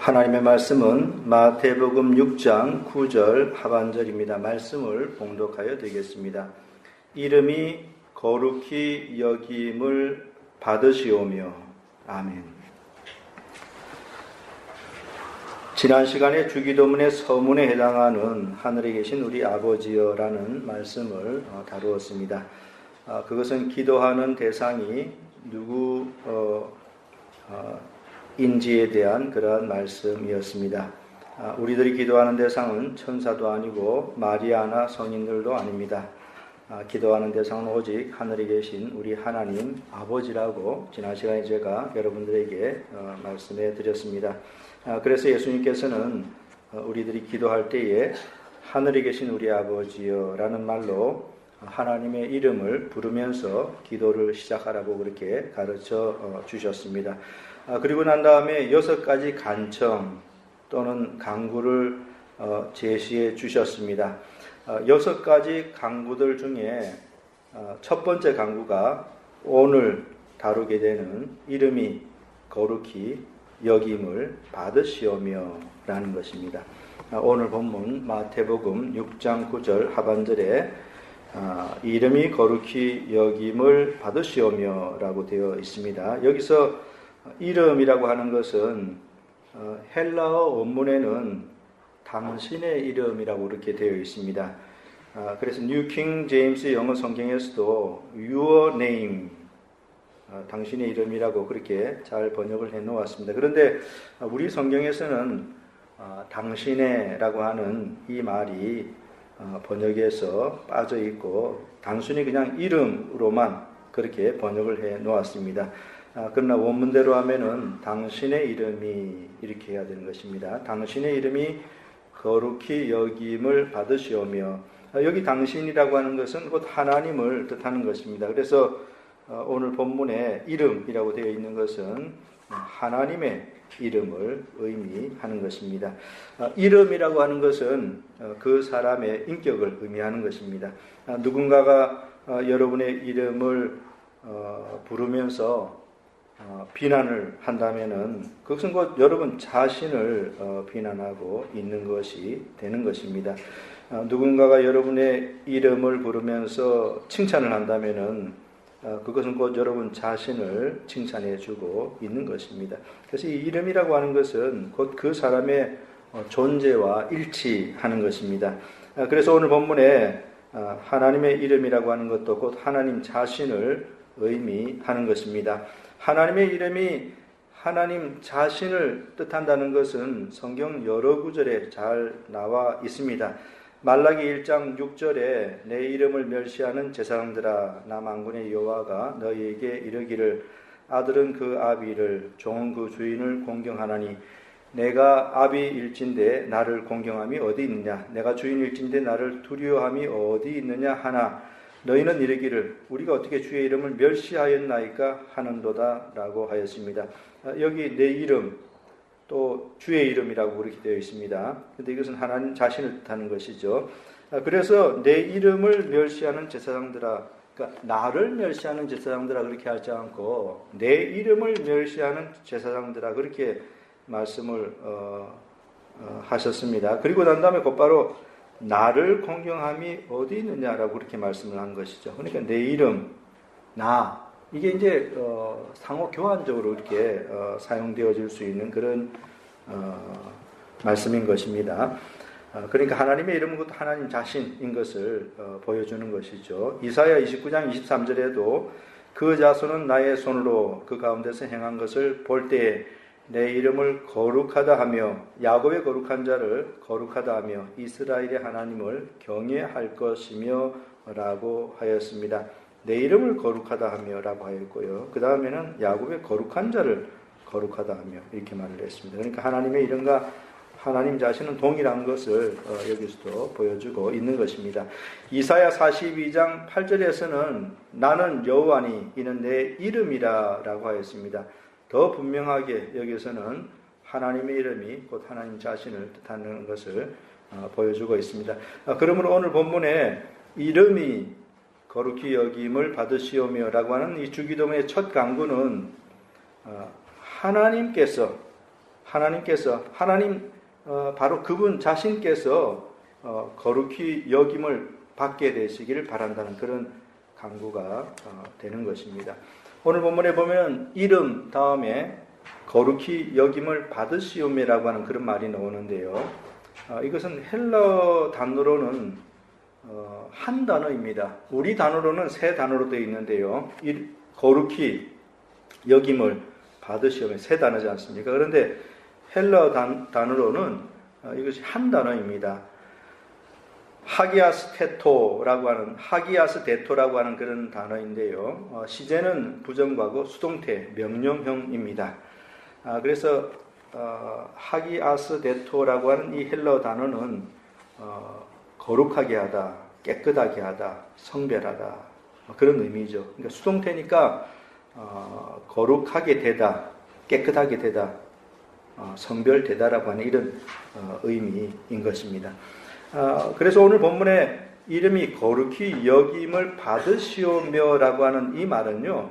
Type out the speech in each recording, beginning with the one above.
하나님의 말씀은 마태복음 6장 9절 하반절입니다. 말씀을 봉독하여 드리겠습니다. 이름이 거룩히 여김을 받으시오며. 아멘. 지난 시간에 주기도문의 서문에 해당하는 하늘에 계신 우리 아버지여라는 말씀을 다루었습니다. 그것은 기도하는 대상이 누구 인지에 대한 그러한 말씀이었습니다. 우리들이 기도하는 대상은 천사도 아니고 마리아나 성인들도 아닙니다. 기도하는 대상은 오직 하늘에 계신 우리 하나님 아버지라고 지난 시간에 제가 여러분들에게 말씀해 드렸습니다. 그래서 예수님께서는 우리들이 기도할 때에 하늘에 계신 우리 아버지여라는 말로 하나님의 이름을 부르면서 기도를 시작하라고 그렇게 가르쳐 주셨습니다. 그리고 난 다음에 6가지 간청 또는 강구를 제시해 주셨습니다. 6가지 강구들 중에 첫 번째 강구가 오늘 다루게 되는 이름이 거룩히 여김을 받으시오며 라는 것입니다. 오늘 본문 마태복음 6장 9절 하반절에 이름이 거룩히 여김을 받으시오며 라고 되어 있습니다. 여기서 이름이라고 하는 것은 헬라어 원문에는 당신의 이름이라고 이렇게 되어 있습니다. 그래서 뉴 킹 제임스 영어 성경에서도 your name, 당신의 이름이라고 그렇게 잘 번역을 해 놓았습니다. 그런데 우리 성경에서는 당신의라고 하는 이 말이 번역에서 빠져 있고 단순히 그냥 이름으로만 그렇게 번역을 해 놓았습니다. 그러나 원문대로 하면은 당신의 이름이 이렇게 해야 되는 것입니다. 당신의 이름이 거룩히 여김을 받으시오며, 여기 당신이라고 하는 것은 곧 하나님을 뜻하는 것입니다. 그래서 오늘 본문에 이름이라고 되어 있는 것은 하나님의 이름을 의미하는 것입니다. 이름이라고 하는 것은 그 사람의 인격을 의미하는 것입니다. 누군가가 여러분의 이름을 부르면서 비난을 한다면은 그것은 곧 여러분 자신을 비난하고 있는 것이 되는 것입니다. 누군가가 여러분의 이름을 부르면서 칭찬을 한다면은 그것은 곧 여러분 자신을 칭찬해주고 있는 것입니다. 그래서 이 이름이라고 하는 것은 곧 그 사람의 존재와 일치하는 것입니다. 그래서 오늘 본문에 하나님의 이름이라고 하는 것도 곧 하나님 자신을 의미하는 것입니다. 하나님의 이름이 하나님 자신을 뜻한다는 것은 성경 여러 구절에 잘 나와 있습니다. 말라기 1장 6절에 내 이름을 멸시하는 제사장들아 나 만군의 여호와가 너희에게 이르기를 아들은 그 아비를 종은 그 주인을 공경하나니 내가 아비일진데 나를 공경함이 어디 있느냐 내가 주인일진데 나를 두려워함이 어디 있느냐 하나 너희는 이르기를 우리가 어떻게 주의 이름을 멸시하였나이까 하는도다 라고 하였습니다. 여기 내 이름 또 주의 이름이라고 그렇게 되어 있습니다. 그런데 이것은 하나님 자신을 뜻하는 것이죠. 그래서 내 이름을 멸시하는 제사장들아, 그러니까 나를 멸시하는 제사장들아 그렇게 하지 않고 내 이름을 멸시하는 제사장들아 그렇게 말씀을 하셨습니다. 그리고 난 다음에 곧바로 나를 공경함이 어디 있느냐라고 그렇게 말씀을 한 것이죠. 그러니까 내 이름, 나 이게 이제 상호 교환적으로 이렇게 사용되어질 수 있는 그런 말씀인 것입니다. 그러니까 하나님의 이름은 곧 하나님 자신인 것을 보여주는 것이죠. 이사야 29장 23절에도 그 자손은 나의 손으로 그 가운데서 행한 것을 볼 때에 내 이름을 거룩하다 하며 야곱의 거룩한 자를 거룩하다 하며 이스라엘의 하나님을 경외할 것이며 라고 하였습니다. 내 이름을 거룩하다 하며 라고 하였고요. 그 다음에는 야곱의 거룩한 자를 거룩하다 하며 이렇게 말을 했습니다. 그러니까 하나님의 이름과 하나님 자신은 동일한 것을 여기서도 보여주고 있는 것입니다. 이사야 42장 8절에서는 나는 여호와니 이는 내 이름이라 라고 하였습니다. 더 분명하게 여기서는 하나님의 이름이 곧 하나님 자신을 뜻하는 것을 보여주고 있습니다. 그러므로 오늘 본문에 이름이 거룩히 여김을 받으시오며 라고 하는 이 주기도문의 첫 강구는 바로 그분 자신께서 거룩히 여김을 받게 되시기를 바란다는 그런 간구가 되는 것입니다. 오늘 본문에 보면 이름 다음에 거룩히 여김을 받으시오메라고 하는 그런 말이 나오는데요. 이것은 헬러 단어로는 한 단어입니다. 우리 단어로는 세 단어로 되어 있는데요. 거룩히 여김을 받으시오메 세 단어지 않습니까? 그런데 헬러 단어로는 이것이 한 단어입니다. 하기아스 데토라고 하는 그런 단어인데요. 시제는 부정과거 수동태 명령형입니다. 그래서 하기아스 데토라고 하는 이 헬러 단어는 거룩하게 하다, 깨끗하게 하다, 성별하다 그런 의미죠. 그러니까 수동태니까 거룩하게 되다, 깨끗하게 되다, 성별되다라고 하는 이런 의미인 것입니다. 그래서 오늘 본문에 이름이 거룩히 여김을 받으시오며라고 하는 이 말은요,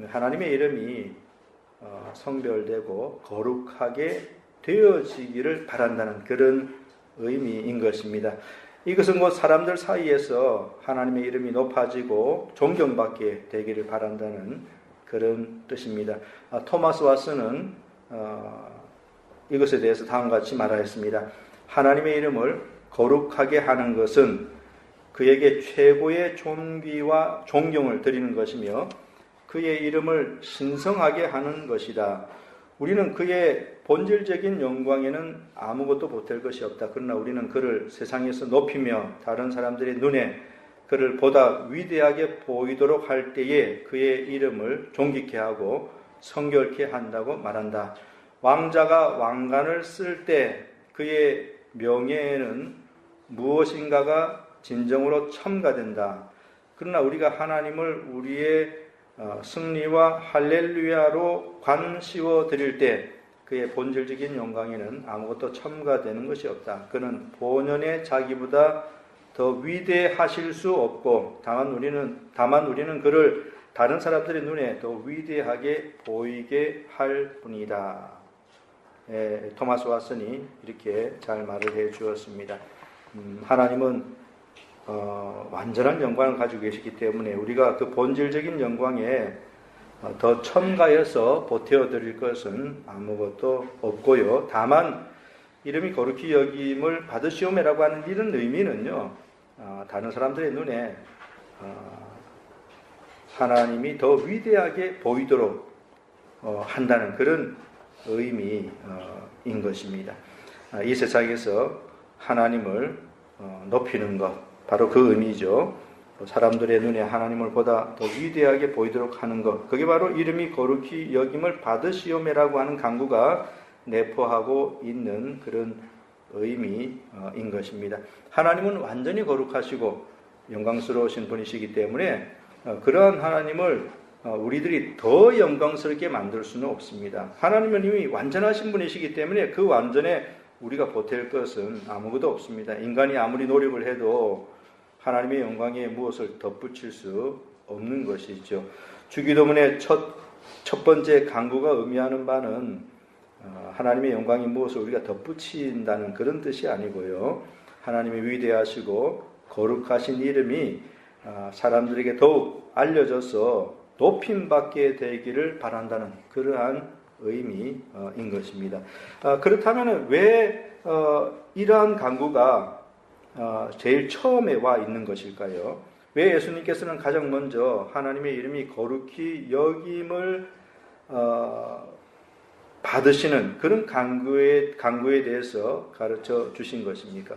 하나님의 이름이 성별되고 거룩하게 되어지기를 바란다는 그런 의미인 것입니다. 이것은 곧 사람들 사이에서 하나님의 이름이 높아지고 존경받게 되기를 바란다는 그런 뜻입니다. 토마스 왓슨은 이것에 대해서 다음과 같이 말하였습니다. 하나님의 이름을 거룩하게 하는 것은 그에게 최고의 존귀와 존경을 드리는 것이며 그의 이름을 신성하게 하는 것이다. 우리는 그의 본질적인 영광에는 아무것도 보탤 것이 없다. 그러나 우리는 그를 세상에서 높이며 다른 사람들의 눈에 그를 보다 위대하게 보이도록 할 때에 그의 이름을 존귀케 하고 성결케 한다고 말한다. 왕자가 왕관을 쓸 때 그의 명예에는 무엇인가가 진정으로 첨가된다. 그러나 우리가 하나님을 우리의 승리와 할렐루야로 관씌워 드릴 때 그의 본질적인 영광에는 아무것도 첨가되는 것이 없다. 그는 본연의 자기보다 더 위대하실 수 없고 다만 우리는 그를 다른 사람들의 눈에 더 위대하게 보이게 할 뿐이다. 토마스 왓슨이 이렇게 잘 말을 해 주었습니다. 하나님은 완전한 영광을 가지고 계시기 때문에 우리가 그 본질적인 영광에 더 첨가해서 보태어 드릴 것은 아무것도 없고요. 다만 이름이 거룩히 여김을 받으시오메라고 하는 이런 의미는요, 다른 사람들의 눈에 하나님이 더 위대하게 보이도록 한다는 그런 의미인 것입니다. 이 세상에서 하나님을 높이는 것, 바로 그 의미죠. 사람들의 눈에 하나님을 보다 더 위대하게 보이도록 하는 것, 그게 바로 이름이 거룩히 여김을 받으시오메라고 하는 간구가 내포하고 있는 그런 의미인 것입니다. 하나님은 완전히 거룩하시고 영광스러우신 분이시기 때문에 그러한 하나님을 우리들이 더 영광스럽게 만들 수는 없습니다. 하나님은 이미 완전하신 분이시기 때문에 그 완전에 우리가 보탤 것은 아무것도 없습니다. 인간이 아무리 노력을 해도 하나님의 영광에 무엇을 덧붙일 수 없는 것이죠. 주기도문의 첫 번째 간구가 의미하는 바는 하나님의 영광이 무엇을 우리가 덧붙인다는 그런 뜻이 아니고요. 하나님의 위대하시고 거룩하신 이름이 사람들에게 더욱 알려져서 높임받게 되기를 바란다는 그러한 의미인 것입니다. 그렇다면 왜 이러한 간구가 제일 처음에 와 있는 것일까요? 왜 예수님께서는 가장 먼저 하나님의 이름이 거룩히 여김을 받으시는 그런 간구에 대해서 가르쳐 주신 것입니까?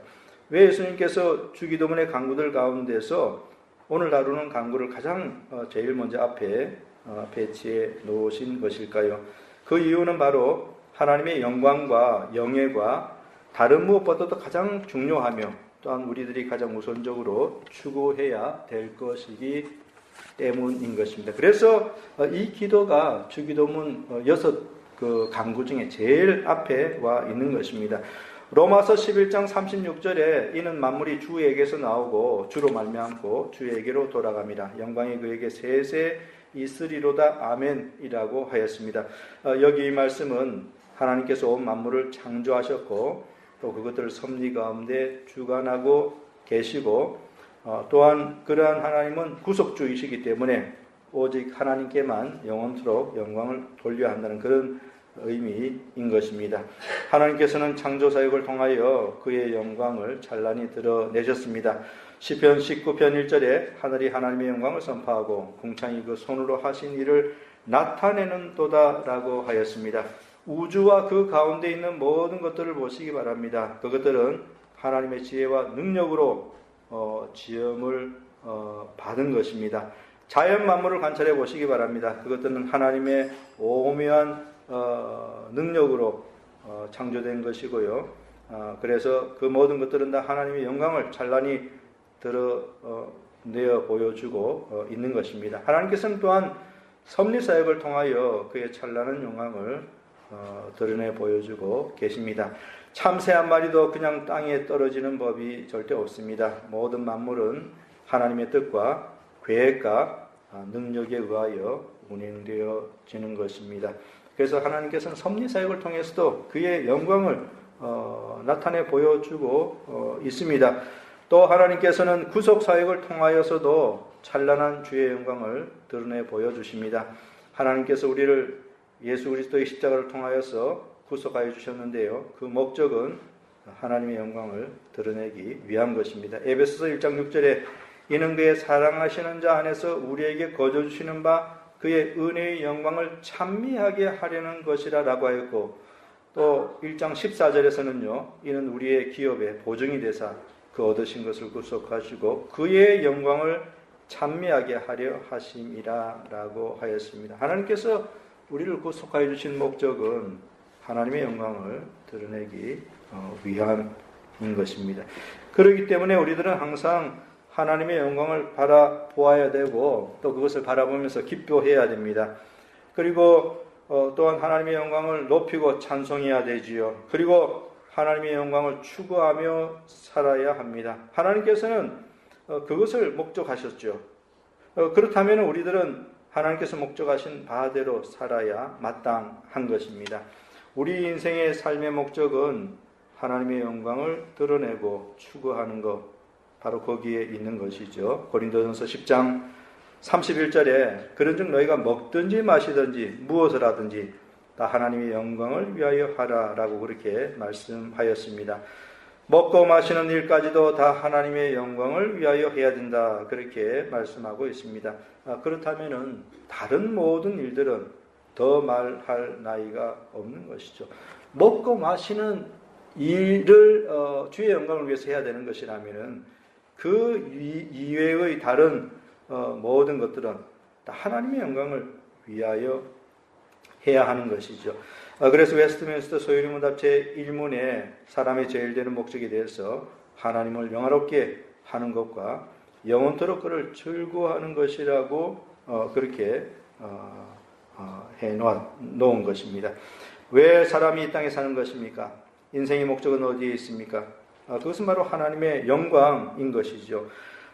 왜 예수님께서 주기도문의 간구들 가운데서 오늘 다루는 간구를 가장 제일 먼저 앞에 배치해 놓으신 것일까요? 그 이유는 바로 하나님의 영광과 영예가 다른 무엇보다도 가장 중요하며 또한 우리들이 가장 우선적으로 추구해야 될 것이기 때문인 것입니다. 그래서 이 기도가 주기도문 6 간구 중에 제일 앞에 와 있는 것입니다. 로마서 11장 36절에 이는 만물이 주에게서 나오고 주로 말미암고 주에게로 돌아갑니다. 영광이 그에게 세세 있으리로다 아멘이라고 하였습니다. 여기 이 말씀은 하나님께서 온 만물을 창조하셨고 또 그것들을 섭리 가운데 주관하고 계시고 또한 그러한 하나님은 구속주이시기 때문에 오직 하나님께만 영원토록 영광을 돌려야 한다는 그런 의미인 것입니다. 하나님께서는 창조사역을 통하여 그의 영광을 찬란히 드러내셨습니다. 시편 19편 1절에 하늘이 하나님의 영광을 선포하고 궁창이 그 손으로 하신 일을 나타내는 도다라고 하였습니다. 우주와 그 가운데 있는 모든 것들을 보시기 바랍니다. 그것들은 하나님의 지혜와 능력으로 지음을 받은 것입니다. 자연 만물을 관찰해 보시기 바랍니다. 그것들은 하나님의 오묘한 능력으로 창조된 것이고요. 그래서 그 모든 것들은 다 하나님의 영광을 찬란히 드러내어 보여주고 있는 것입니다. 하나님께서는 또한 섭리사역을 통하여 그의 찬란한 영광을 드러내 보여주고 계십니다. 참새 한 마리도 그냥 땅에 떨어지는 법이 절대 없습니다. 모든 만물은 하나님의 뜻과 계획과 능력에 의하여 운행되어지는 것입니다. 그래서 하나님께서는 섭리사역을 통해서도 그의 영광을 나타내 보여주고 있습니다. 또 하나님께서는 구속사역을 통하여서도 찬란한 주의 영광을 드러내 보여주십니다. 하나님께서 우리를 예수 그리스도의 십자가를 통하여서 구속하여 주셨는데요. 그 목적은 하나님의 영광을 드러내기 위한 것입니다. 에베소서 1장 6절에 이는 그의 사랑하시는 자 안에서 우리에게 거저 주시는 바 그의 은혜의 영광을 찬미하게 하려는 것이라 라고 하였고 또 1장 14절에서는요. 이는 우리의 기업의 보증이 되사 그 얻으신 것을 구속하시고 그의 영광을 찬미하게 하려 하심이라 라고 하였습니다. 하나님께서 우리를 구속하여 주신 목적은 하나님의 영광을 드러내기 위함인 것입니다. 그렇기 때문에 우리들은 항상 하나님의 영광을 바라보아야 되고 또 그것을 바라보면서 기뻐해야 됩니다. 그리고 또한 하나님의 영광을 높이고 찬송해야 되지요. 그리고 하나님의 영광을 추구하며 살아야 합니다. 하나님께서는 그것을 목적하셨죠. 그렇다면 우리들은 하나님께서 목적하신 바대로 살아야 마땅한 것입니다. 우리 인생의 삶의 목적은 하나님의 영광을 드러내고 추구하는 것, 바로 거기에 있는 것이죠. 고린도전서 10장 31절에 그런즉 너희가 먹든지 마시든지 무엇을 하든지 다 하나님의 영광을 위하여 하라라고 그렇게 말씀하였습니다. 먹고 마시는 일까지도 다 하나님의 영광을 위하여 해야 된다 그렇게 말씀하고 있습니다. 그렇다면은 다른 모든 일들은 더 말할 나위가 없는 것이죠. 먹고 마시는 일을 주의 영광을 위해서 해야 되는 것이라면은 그 이외의 다른 모든 것들은 다 하나님의 영광을 위하여 해야 하는 것이죠. 그래서 웨스트민스터 소유리문답 제1문에 사람의 제일 되는 목적에 대해서 하나님을 영화롭게 하는 것과 영원토록 그를 즐거워하는 것이라고 그렇게 해놓은 것입니다. 왜 사람이 이 땅에 사는 것입니까? 인생의 목적은 어디에 있습니까? 그것은 바로 하나님의 영광인 것이죠.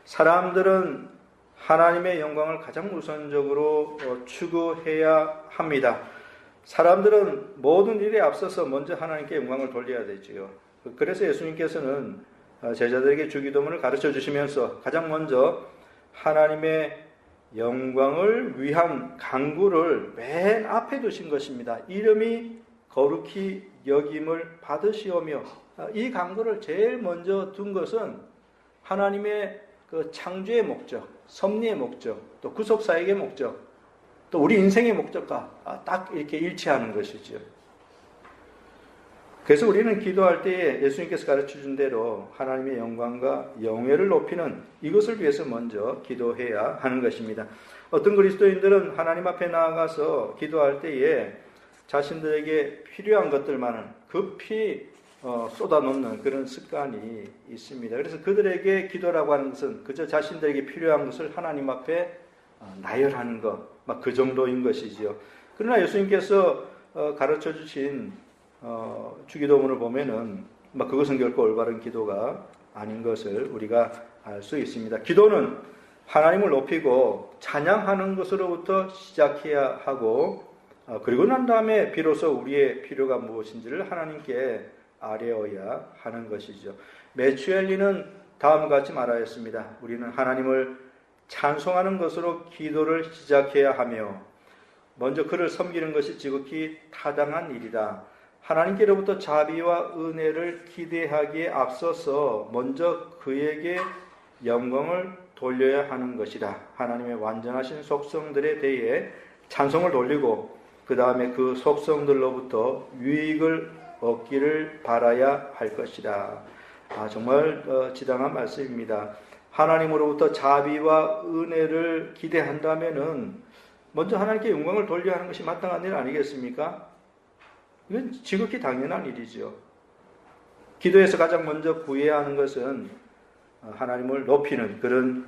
사람들은 하나님의 영광을 가장 우선적으로 추구해야 합니다. 사람들은 모든 일에 앞서서 먼저 하나님께 영광을 돌려야 되지요. 그래서 예수님께서는 제자들에게 주기도문을 가르쳐 주시면서 가장 먼저 하나님의 영광을 위한 간구를 맨 앞에 두신 것입니다. 이름이 거룩히 여김을 받으시오며, 이 간구를 제일 먼저 둔 것은 하나님의 그 창조의 목적, 섭리의 목적, 또 구속사역의 목적, 또 우리 인생의 목적과 딱 이렇게 일치하는 것이죠. 그래서 우리는 기도할 때에 예수님께서 가르쳐준 대로 하나님의 영광과 영예를 높이는 이것을 위해서 먼저 기도해야 하는 것입니다. 어떤 그리스도인들은 하나님 앞에 나아가서 기도할 때에 자신들에게 필요한 것들만을 급히 쏟아놓는 그런 습관이 있습니다. 그래서 그들에게 기도라고 하는 것은 그저 자신들에게 필요한 것을 하나님 앞에 나열하는 것, 막 그 정도인 것이죠. 그러나 예수님께서 가르쳐 주신 주기도문을 보면은 막 그것은 결코 올바른 기도가 아닌 것을 우리가 알 수 있습니다. 기도는 하나님을 높이고 찬양하는 것으로부터 시작해야 하고 그리고 난 다음에 비로소 우리의 필요가 무엇인지를 하나님께 아뢰어야 하는 것이죠. 메추엘리는 다음과 같이 말하였습니다. 우리는 하나님을 찬송하는 것으로 기도를 시작해야 하며 먼저 그를 섬기는 것이 지극히 타당한 일이다. 하나님께로부터 자비와 은혜를 기대하기에 앞서서 먼저 그에게 영광을 돌려야 하는 것이다. 하나님의 완전하신 속성들에 대해 찬송을 돌리고 그 다음에 그 속성들로부터 유익을 얻기를 바라야 할 것이다. 정말 지당한 말씀입니다. 하나님으로부터 자비와 은혜를 기대한다면은 먼저 하나님께 영광을 돌려야 하는 것이 마땅한 일 아니겠습니까? 이건 지극히 당연한 일이죠. 기도에서 가장 먼저 구해야 하는 것은 하나님을 높이는 그런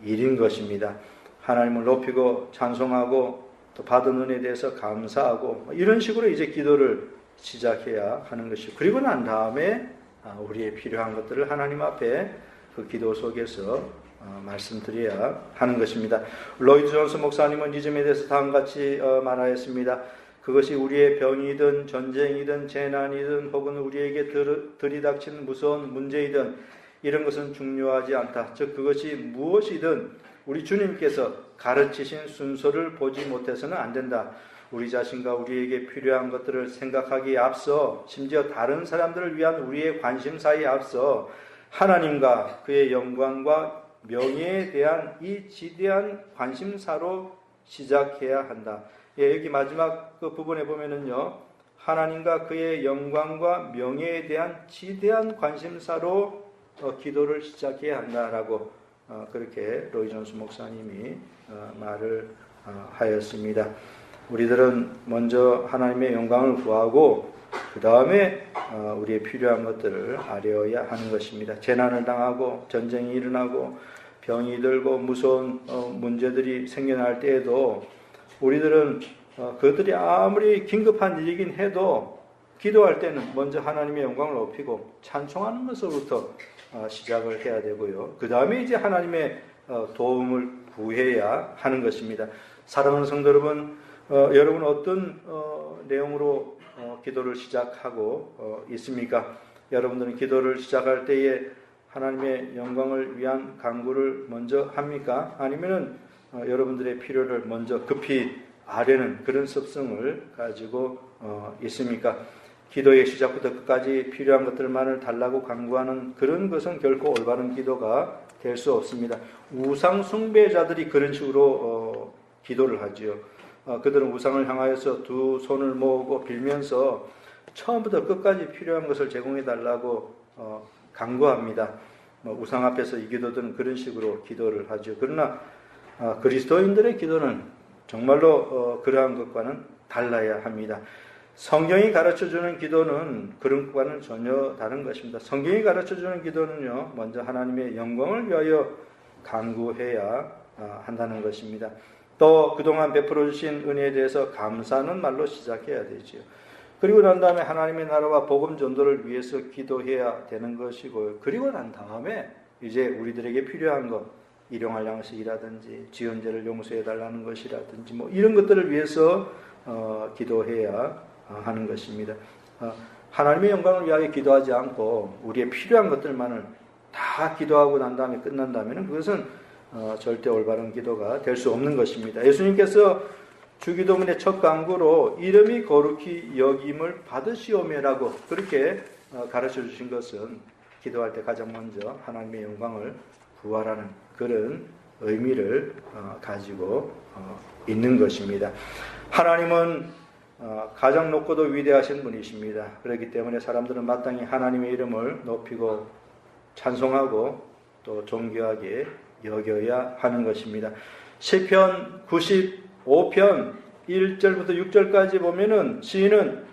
일인 것입니다. 하나님을 높이고 찬송하고 또 받은 은혜에 대해서 감사하고 이런 식으로 이제 기도를 시작해야 하는 것이고, 그리고 난 다음에 우리의 필요한 것들을 하나님 앞에 그 기도 속에서 말씀드려야 하는 것입니다. 로이드 존스 목사님은 이 점에 대해서 다음과 같이 말하였습니다. 그것이 우리의 병이든 전쟁이든 재난이든 혹은 우리에게 들이닥치는 무서운 문제이든 이런 것은 중요하지 않다. 즉 그것이 무엇이든 우리 주님께서 가르치신 순서를 보지 못해서는 안 된다. 우리 자신과 우리에게 필요한 것들을 생각하기에 앞서 심지어 다른 사람들을 위한 우리의 관심사에 앞서 하나님과 그의 영광과 명예에 대한 이 지대한 관심사로 시작해야 한다. 여기 마지막 그 부분에 보면은요, 하나님과 그의 영광과 명예에 대한 지대한 관심사로 기도를 시작해야 한다라고 그렇게 로이 존스 목사님이 말을 하였습니다. 우리들은 먼저 하나님의 영광을 구하고 그 다음에 우리의 필요한 것들을 아뢰어야 하는 것입니다. 재난을 당하고 전쟁이 일어나고 병이 들고 무서운 문제들이 생겨날 때에도 우리들은 그것들이 아무리 긴급한 일이긴 해도 기도할 때는 먼저 하나님의 영광을 높이고 찬송하는 것으로부터 시작을 해야 되고요. 그 다음에 이제 하나님의 도움을 구해야 하는 것입니다. 사랑하는 성도 여러분, 여러분 어떤 내용으로 기도를 시작하고 있습니까? 여러분들은 기도를 시작할 때에 하나님의 영광을 위한 간구를 먼저 합니까? 아니면은 여러분들의 필요를 먼저 급히 아뢰는 그런 습성을 가지고 있습니까? 기도의 시작부터 끝까지 필요한 것들만을 달라고 간구하는 그런 것은 결코 올바른 기도가 될 수 없습니다. 우상 숭배자들이 그런 식으로 기도를 하지요. 그들은 우상을 향하여서 두 손을 모으고 빌면서 처음부터 끝까지 필요한 것을 제공해 달라고 간구합니다. 우상 앞에서 이 기도들은 그런 식으로 기도를 하죠. 그러나 그리스도인들의 기도는 정말로 그러한 것과는 달라야 합니다. 성경이 가르쳐주는 기도는 그런 것과는 전혀 다른 것입니다. 성경이 가르쳐주는 기도는요, 먼저 하나님의 영광을 위하여 간구해야 한다는 것입니다. 또 그동안 베풀어 주신 은혜에 대해서 감사하는 말로 시작해야 되지요. 그리고 난 다음에 하나님의 나라와 복음 전도를 위해서 기도해야 되는 것이고요. 그리고 난 다음에 이제 우리들에게 필요한 것, 일용할 양식이라든지 지은죄를 용서해 달라는 것이라든지 뭐 이런 것들을 위해서 기도해야 하는 것입니다. 하나님의 영광을 위하여 기도하지 않고 우리의 필요한 것들만을 다 기도하고 난 다음에 끝난다면 그것은 절대 올바른 기도가 될 수 없는 것입니다. 예수님께서 주기도문의 첫 간구로 이름이 거룩히 여김을 받으시오매라고 그렇게 가르쳐 주신 것은 기도할 때 가장 먼저 하나님의 영광을 구하라는 그런 의미를 가지고 있는 것입니다. 하나님은 가장 높고도 위대하신 분이십니다. 그렇기 때문에 사람들은 마땅히 하나님의 이름을 높이고 찬송하고 또 존귀하게 여겨야 하는 것입니다. 시편 95편 1절부터 6절까지 보면은 시인은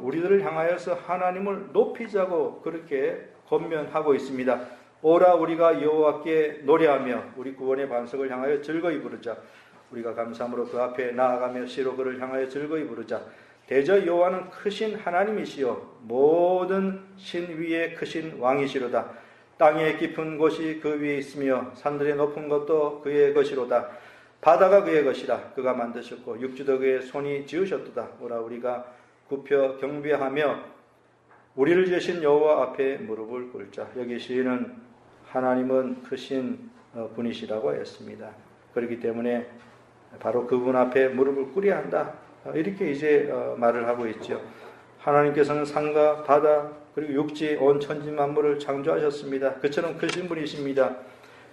우리들을 향하여서 하나님을 높이자고 그렇게 권면하고 있습니다. 오라 우리가 여호와께 노래하며 우리 구원의 반석을 향하여 즐거이 부르자. 우리가 감사함으로 그 앞에 나아가며 시로 그를 향하여 즐거이 부르자. 대저 여호와는 크신 하나님이시요 모든 신 위에 크신 왕이시로다. 땅의 깊은 곳이 그 위에 있으며 산들의 높은 것도 그의 것이로다. 바다가 그의 것이라 그가 만드셨고 육지도 그의 손이 지으셨도다. 오라 우리가 굽혀 경배하며 우리를 지으신 여호와 앞에 무릎을 꿇자. 여기 시인은 하나님은 크신 분이시라고 했습니다. 그렇기 때문에 바로 그분 앞에 무릎을 꿇어야 한다. 이렇게 이제 말을 하고 있죠. 하나님께서는 산과 바다 그리고 육지 온 천지 만물을 창조하셨습니다. 그처럼 크신 분이십니다.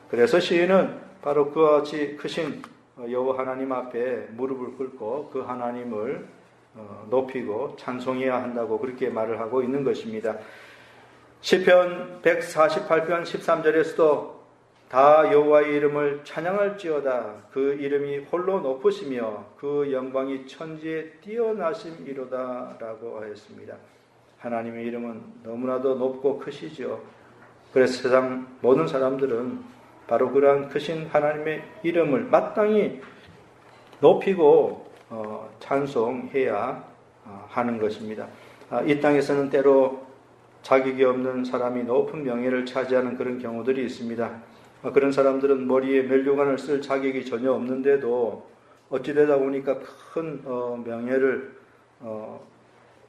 그래서 시인은 바로 그와 같이 크신 여호와 하나님 앞에 무릎을 꿇고 그 하나님을 높이고 찬송해야 한다고 그렇게 말을 하고 있는 것입니다. 시편 148편 13절에서도 다 여호와의 이름을 찬양할지어다. 그 이름이 홀로 높으시며 그 영광이 천지에 뛰어나심이로다 라고 하였습니다. 하나님의 이름은 너무나도 높고 크시죠. 그래서 세상 모든 사람들은 바로 그러한 크신 하나님의 이름을 마땅히 높이고 찬송해야 하는 것입니다. 이 땅에서는 때로 자격이 없는 사람이 높은 명예를 차지하는 그런 경우들이 있습니다. 그런 사람들은 머리에 면류관을 쓸 자격이 전혀 없는데도 어찌되다 보니까 큰 명예를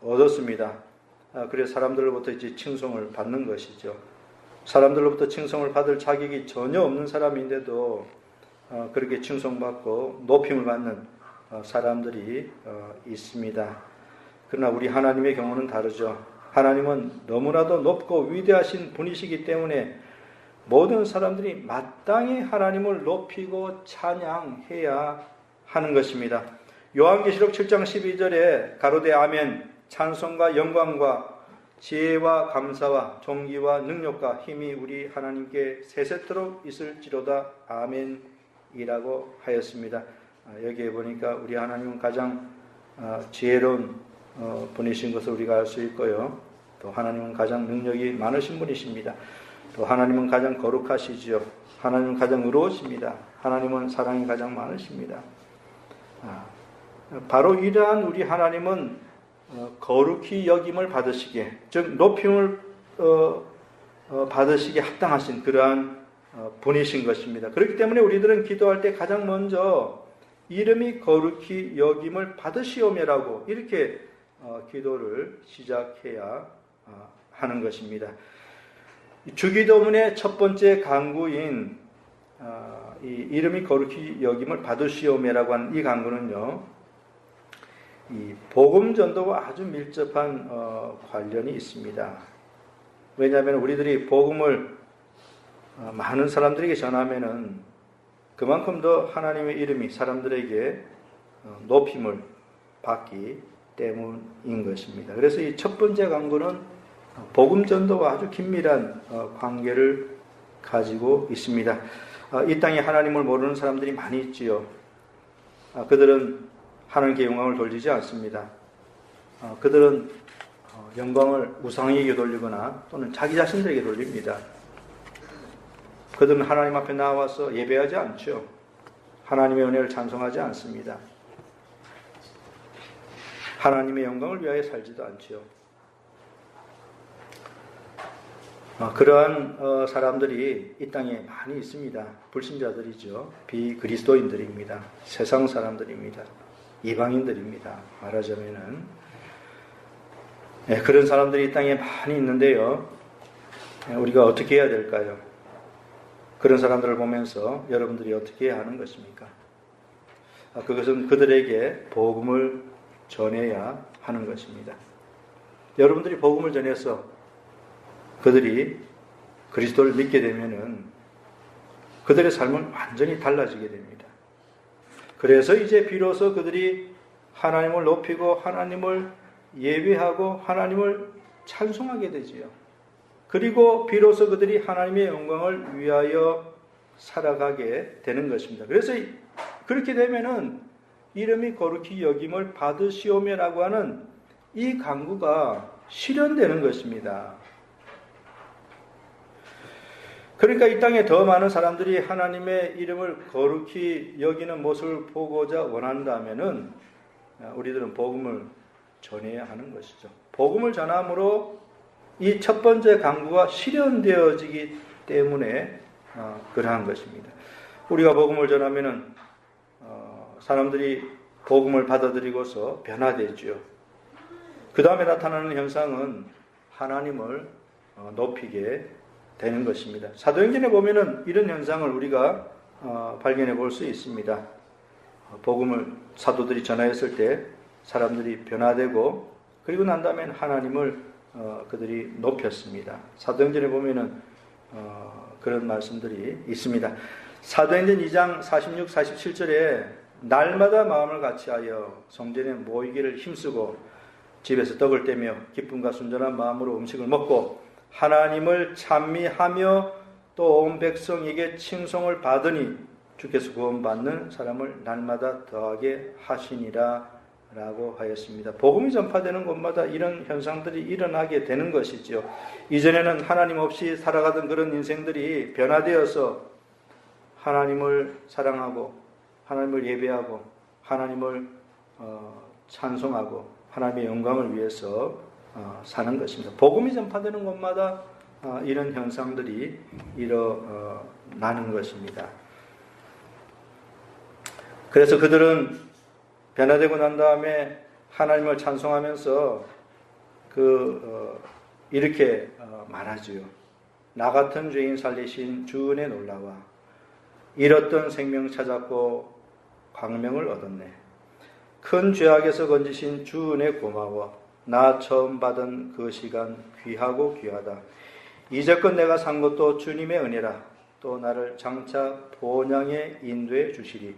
얻었습니다. 그래서 사람들로부터 이제 칭송을 받는 것이죠. 사람들로부터 칭송을 받을 자격이 전혀 없는 사람인데도 그렇게 칭송받고 높임을 받는 사람들이 있습니다. 그러나 우리 하나님의 경우는 다르죠. 하나님은 너무나도 높고 위대하신 분이시기 때문에 모든 사람들이 마땅히 하나님을 높이고 찬양해야 하는 것입니다. 요한계시록 7장 12절에 가로되 아멘 찬송과 영광과 지혜와 감사와 존귀와 능력과 힘이 우리 하나님께 세세토록 있을지로다 아멘이라고 하였습니다. 여기에 보니까 우리 하나님은 가장 지혜로운 분이신 것을 우리가 알 수 있고요. 또 하나님은 가장 능력이 많으신 분이십니다. 또 하나님은 가장 거룩하시죠. 하나님은 가장 의로우십니다. 하나님은 사랑이 가장 많으십니다. 바로 이러한 우리 하나님은 거룩히 여김을 받으시기에, 즉 높임을 받으시기에 합당하신 그러한 분이신 것입니다. 그렇기 때문에 우리들은 기도할 때 가장 먼저 이름이 거룩히 여김을 받으시오며라고 이렇게 기도를 시작해야 하는 것입니다. 주기도문의 첫 번째 간구인 이 이름이 거룩히 여김을 받으시오며라고 하는 이 간구는요, 이 복음 전도와 아주 밀접한 관련이 있습니다. 왜냐하면 우리들이 복음을 많은 사람들에게 전하면은 그만큼 더 하나님의 이름이 사람들에게 높임을 받기 때문인 것입니다. 그래서 이 첫 번째 간구는 복음 전도와 아주 긴밀한 관계를 가지고 있습니다. 이 땅에 하나님을 모르는 사람들이 많이 있지요. 그들은 하나님께 영광을 돌리지 않습니다. 그들은 영광을 우상에게 돌리거나 또는 자기 자신들에게 돌립니다. 그들은 하나님 앞에 나와서 예배하지 않죠. 하나님의 은혜를 찬송하지 않습니다. 하나님의 영광을 위하여 살지도 않죠. 그러한 사람들이 이 땅에 많이 있습니다. 불신자들이죠. 비그리스도인들입니다. 세상 사람들입니다. 이방인들입니다. 말하자면은 그런 사람들이 이 땅에 많이 있는데요. 우리가 어떻게 해야 될까요? 그런 사람들을 보면서 여러분들이 어떻게 해야 하는 것입니까? 그것은 그들에게 복음을 전해야 하는 것입니다. 여러분들이 복음을 전해서 그들이 그리스도를 믿게 되면은 그들의 삶은 완전히 달라지게 됩니다. 그래서 이제 비로소 그들이 하나님을 높이고 하나님을 예배하고 하나님을 찬송하게 되지요. 그리고 비로소 그들이 하나님의 영광을 위하여 살아가게 되는 것입니다. 그래서 그렇게 되면은 이름이 거룩히 여김을 받으시오며라고 하는 이 간구가 실현되는 것입니다. 그러니까 이 땅에 더 많은 사람들이 하나님의 이름을 거룩히 여기는 모습을 보고자 원한다면은 우리들은 복음을 전해야 하는 것이죠. 복음을 전함으로 이 첫 번째 간구가 실현되어지기 때문에 그러한 것입니다. 우리가 복음을 전하면은 사람들이 복음을 받아들이고서 변화되죠. 그 다음에 나타나는 현상은 하나님을 높이게 되는 것입니다. 사도행전에 보면은 이런 현상을 우리가 발견해 볼 수 있습니다. 복음을 사도들이 전하였을 때 사람들이 변화되고 그리고 난 다음에 하나님을 그들이 높였습니다. 사도행전에 보면은 그런 말씀들이 있습니다. 사도행전 2장 46, 47절에 날마다 마음을 같이하여 성전에 모이기를 힘쓰고 집에서 떡을 떼며 기쁨과 순전한 마음으로 음식을 먹고 하나님을 찬미하며 또 온 백성에게 칭송을 받으니 주께서 구원받는 사람을 날마다 더하게 하시니라 라고 하였습니다. 복음이 전파되는 곳마다 이런 현상들이 일어나게 되는 것이죠. 이전에는 하나님 없이 살아가던 그런 인생들이 변화되어서 하나님을 사랑하고 하나님을 예배하고 하나님을 찬송하고 하나님의 영광을 위해서 사는 것입니다. 복음이 전파되는 곳마다 이런 현상들이 일어나는 것입니다. 그래서 그들은 변화되고 난 다음에 하나님을 찬송하면서 이렇게 말하지요. 나 같은 죄인 살리신 주 은혜 놀라와 잃었던 생명 찾았고 광명을 얻었네. 큰 죄악에서 건지신 주 은혜 고마워. 나 처음 받은 그 시간 귀하고 귀하다. 이제껏 내가 산 것도 주님의 은혜라. 또 나를 장차 본향에 인도해 주시리.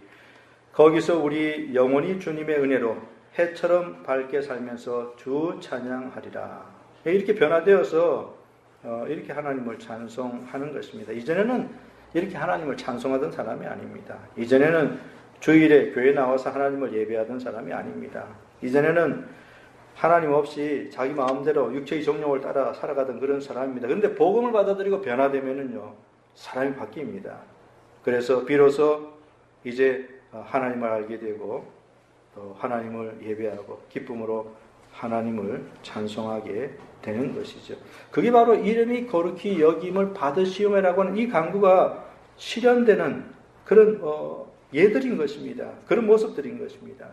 거기서 우리 영원히 주님의 은혜로 해처럼 밝게 살면서 주 찬양하리라. 이렇게 변화되어서 이렇게 하나님을 찬송하는 것입니다. 이전에는 이렇게 하나님을 찬송하던 사람이 아닙니다. 이전에는 주일에 교회 나와서 하나님을 예배하던 사람이 아닙니다. 이전에는 하나님 없이 자기 마음대로 육체의 정욕을 따라 살아가던 그런 사람입니다. 그런데 복음을 받아들이고 변화되면은요, 사람이 바뀝니다. 그래서 비로소 이제 하나님을 알게 되고 또 하나님을 예배하고 기쁨으로 하나님을 찬송하게 되는 것이죠. 그게 바로 이름이 거룩히 여김을 받으시오매라고 하는 이 강구가 실현되는 그런 예들인 것입니다. 그런 모습들인 것입니다.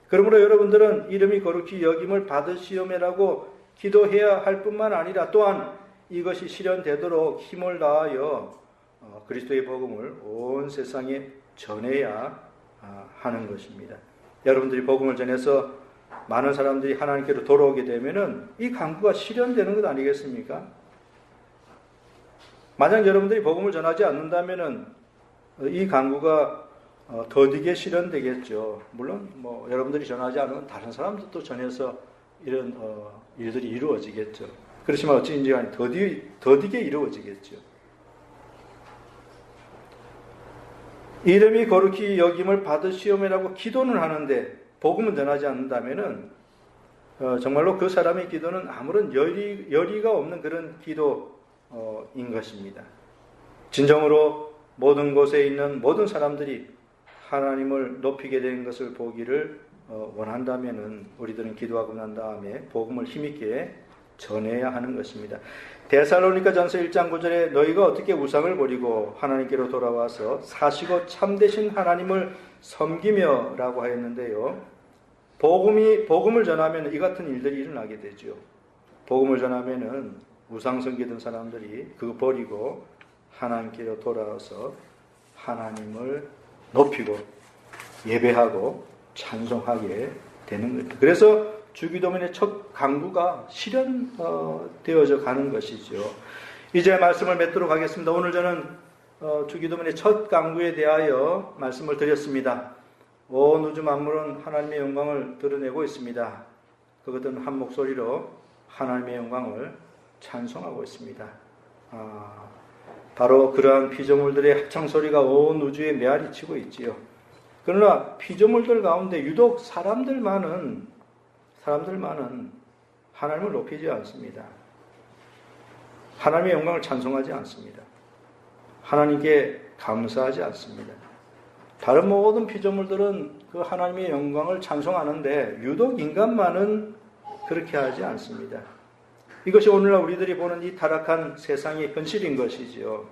그러므로 여러분들은 이름이 거룩히 여김을 받으시오매라고 기도해야 할 뿐만 아니라 또한 이것이 실현되도록 힘을 다하여 그리스도의 복음을 온 세상에 전해야 하는 것입니다. 여러분들이 복음을 전해서 많은 사람들이 하나님께로 돌아오게 되면은 이 강구가 실현되는 것 아니겠습니까? 만약 여러분들이 복음을 전하지 않는다면은 이 강구가 더디게 실현되겠죠. 물론 여러분들이 전하지 않으면 다른 사람들도 전해서 이런 일들이 이루어지겠죠. 그렇지만 어찌인지 간에 더디게 이루어지겠죠. 이름이 거룩히 여김을 받으시오매라고 기도는 하는데 복음을 전하지 않는다면은 정말로 그 사람의 기도는 아무런 열의가 없는 그런 기도인 것입니다. 진정으로 모든 곳에 있는 모든 사람들이 하나님을 높이게 된 것을 보기를 원한다면은 우리들은 기도하고 난 다음에 복음을 힘있게 전해야 하는 것입니다. 데살로니가전서 1장 9절에 너희가 어떻게 우상을 버리고 하나님께로 돌아와서 사시고 참되신 하나님을 섬기며 라고 하였는데요. 복음을 전하면 이 같은 일들이 일어나게 되죠. 복음을 전하면은 우상 섬기던 사람들이 그거 버리고 하나님께로 돌아와서 하나님을 높이고 예배하고 찬송하게 되는 겁니다. 그래서 주기도문의 첫 강구가 실현되어져 가는 것이죠. 이제 말씀을 맺도록 하겠습니다. 오늘 저는 주기도문의 첫 강구에 대하여 말씀을 드렸습니다. 온 우주 만물은 하나님의 영광을 드러내고 있습니다. 그것은 한 목소리로 하나님의 영광을 찬송하고 있습니다. 바로 그러한 피조물들의 합창소리가 온 우주에 메아리치고 있지요. 그러나 피조물들 가운데 유독 사람들만은 하나님을 높이지 않습니다. 하나님의 영광을 찬송하지 않습니다. 하나님께 감사하지 않습니다. 다른 모든 피조물들은 그 하나님의 영광을 찬송하는데 유독 인간만은 그렇게 하지 않습니다. 이것이 오늘날 우리들이 보는 이 타락한 세상의 현실인 것이지요.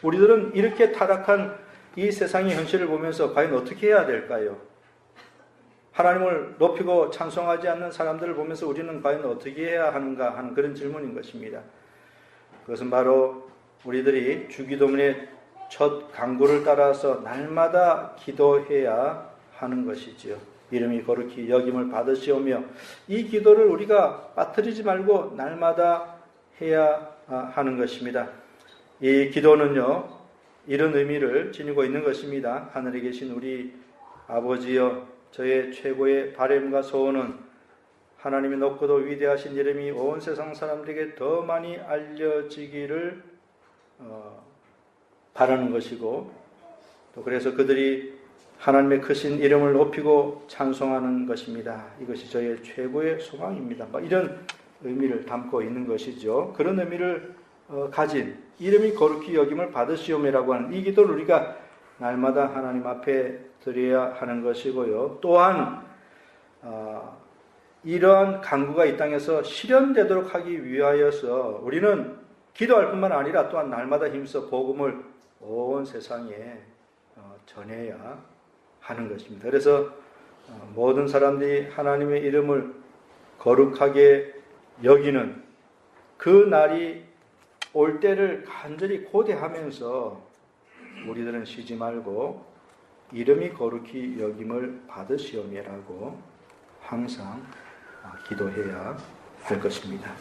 우리들은 이렇게 타락한 이 세상의 현실을 보면서 과연 어떻게 해야 될까요? 하나님을 높이고 찬송하지 않는 사람들을 보면서 우리는 과연 어떻게 해야 하는가 하는 그런 질문인 것입니다. 그것은 바로 우리들이 주기도문의 첫 강구를 따라서 날마다 기도해야 하는 것이지요. 이름이 거룩히 여김을 받으시오며, 이 기도를 우리가 빠뜨리지 말고 날마다 해야 하는 것입니다. 이 기도는요, 이런 의미를 지니고 있는 것입니다. 하늘에 계신 우리 아버지여, 저의 최고의 바람과 소원은 하나님의 높고도 위대하신 이름이 온 세상 사람들에게 더 많이 알려지기를 바라는 것이고, 또 그래서 그들이 하나님의 크신 이름을 높이고 찬송하는 것입니다. 이것이 저의 최고의 소망입니다. 이런 의미를 담고 있는 것이죠. 그런 의미를 가진 이름이 거룩히 여김을 받으시오매라고 하는 이 기도를 우리가 날마다 하나님 앞에 드려야 하는 것이고요. 또한 이러한 간구가 이 땅에서 실현되도록 하기 위하여서 우리는 기도할 뿐만 아니라 또한 날마다 힘써 복음을 온 세상에 전해야 하는 것입니다. 그래서 모든 사람들이 하나님의 이름을 거룩하게 여기는 그 날이 올 때를 간절히 고대하면서 우리들은 쉬지 말고 이름이 거룩히 여김을 받으시오매라고 항상 기도해야 할 것입니다.